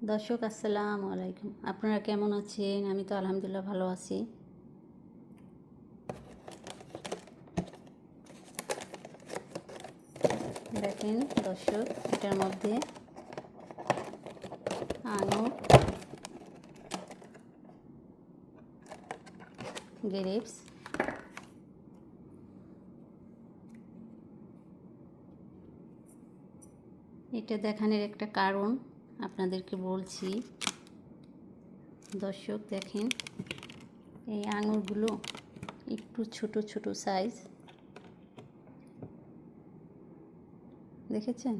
দর্শক আসসালামু আলাইকুম। আপনারা কেমন আছেন? আমি তো আলহামদুলিল্লাহ ভালো আছি। দেখেন দর্শক, এটার মধ্যে আঙুর, গ্রেপস, এটা দেখানোর একটা কারণ আপনাদেরকে বলছি। দর্শক দেখেন, এই আঙুরগুলো একটু ছোট ছোট সাইজ, দেখেছেন?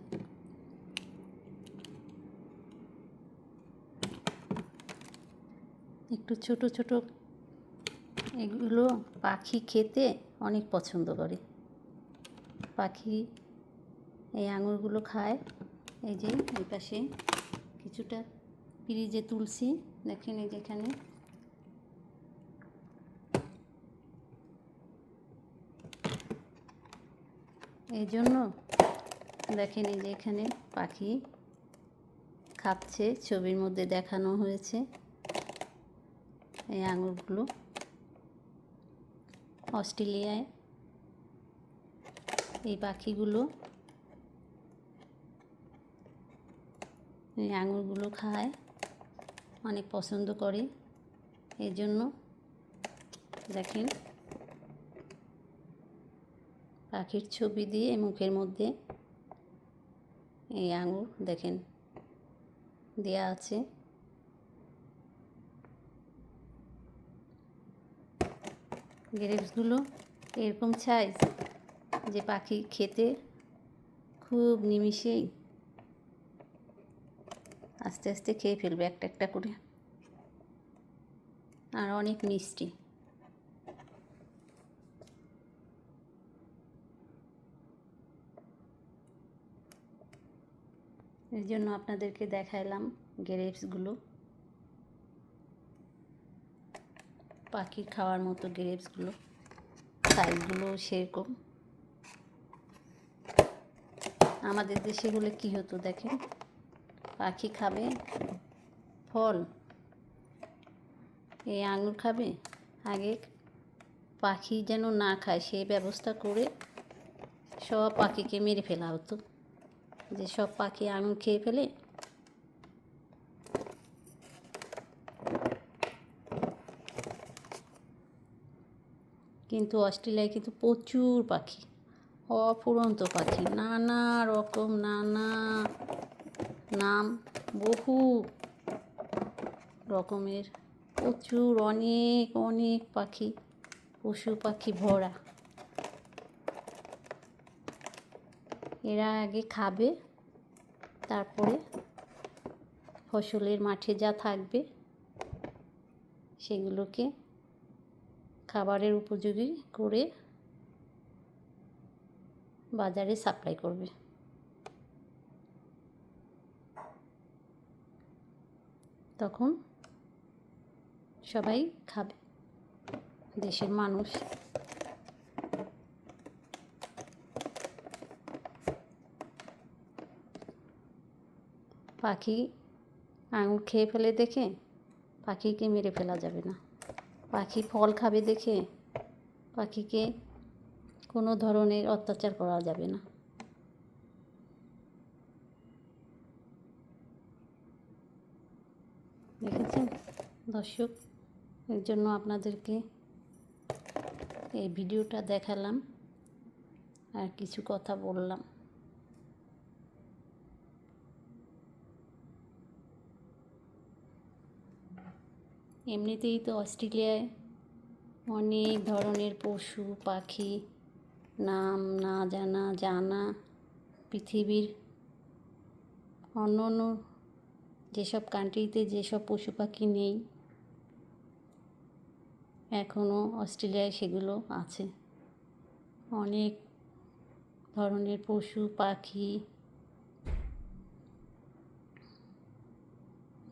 একটু ছোট ছোট, এগুলো পাখি খেতে অনেক পছন্দ করে। পাখি এই আঙুরগুলো খায়। এই যে এই পাশে কিছুটা ফ্রিজে তুলছি, দেখেন এই যেখানে এই জন্য দেখেন এই যে এখানে পাখি খাচ্ছে, ছবির মধ্যে দেখানো হয়েছে। এই আঙুরগুলো অস্ট্রেলিয়ায় এই পাখিগুলো এই আঙুরগুলো খায়, অনেক পছন্দ করে। এই জন্য দেখেন পাখির ছবি দিয়ে মুখের মধ্যে এই আঙুর দেখেন দেয়া আছে। গ্রেপসগুলো এরকম সাইজ যে পাখি খেতে খুব নিমিষেই আস্তে আস্তে খেয়ে ফেলবে একটা একটা করে, আর অনেক মিষ্টি। এর জন্য আপনাদেরকে দেখাইলাম গ্রেপসগুলো, পাখির খাওয়ার মতো গ্রেপসগুলো, সাইজগুলো সেরকম। আমাদের দেশে হলে কী হতো দেখেন, পাখি খাবে ফল, এই আঙুর খাবে, আগে পাখি যেন না খায় সেই ব্যবস্থা করে সব পাখিকে মেরে ফেলা হতো, যে সব পাখি আঙুর খেয়ে ফেলে। কিন্তু অস্ট্রেলিয়ায় কিন্তু প্রচুর পাখি, অফুরন্ত পাখি, নানা রকম, নানা নাম, বহু রকমের, প্রচুর অনেক অনেক পাখি, পশু পাখি ভরা। এরা আগে খাবে, তারপরে ফসলের মাঠে যা থাকবে সেগুলোকে খাবারের উপযোগী করে বাজারে সাপ্লাই করবে। তখন সবাই খাবে, দেশের মানুষ। পাখি আঙুর খেয়ে ফেলে দেখে পাখিকে মেরে ফেলা যাবে না। পাখি ফল খাবে দেখে পাখিকে কোনো ধরনের অত্যাচার করা যাবে না। দেখেছেন দর্শক, এর জন্য আপনাদেরকে এই ভিডিওটা দেখালাম আর কিছু কথা বললাম। এমনিতেই তো অস্ট্রেলিয়ায় অনেক ধরনের পশু পাখি, নাম না জানা জানা, পৃথিবীর অন্য অন্য যেসব কান্ট্রিতে যেসব পশু পাখি নেই, এখনও অস্ট্রেলিয়ায় সেগুলো আছে। অনেক ধরনের পশু পাখি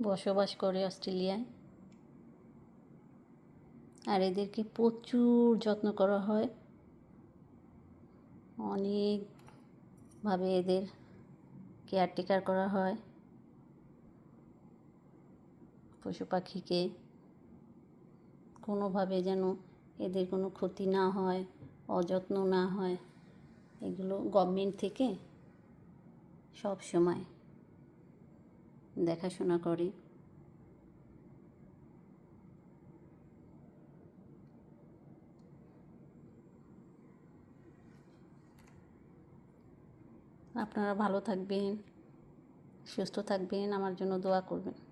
বসবাস করে অস্ট্রেলিয়ায়, আর এদেরকে প্রচুর যত্ন করা হয়। অনেকভাবে এদের কেয়ারটেকার করা হয়। পশু পাখিকে কোনোভাবে যেন এদের কোনো ক্ষতি না হয়, অযত্ন না হয়, এগুলো গভর্নমেন্ট থেকে সব সময় দেখাশোনা করে। আপনারা ভালো থাকবেন, সুস্থ থাকবেন, আমার জন্য দোয়া করবেন।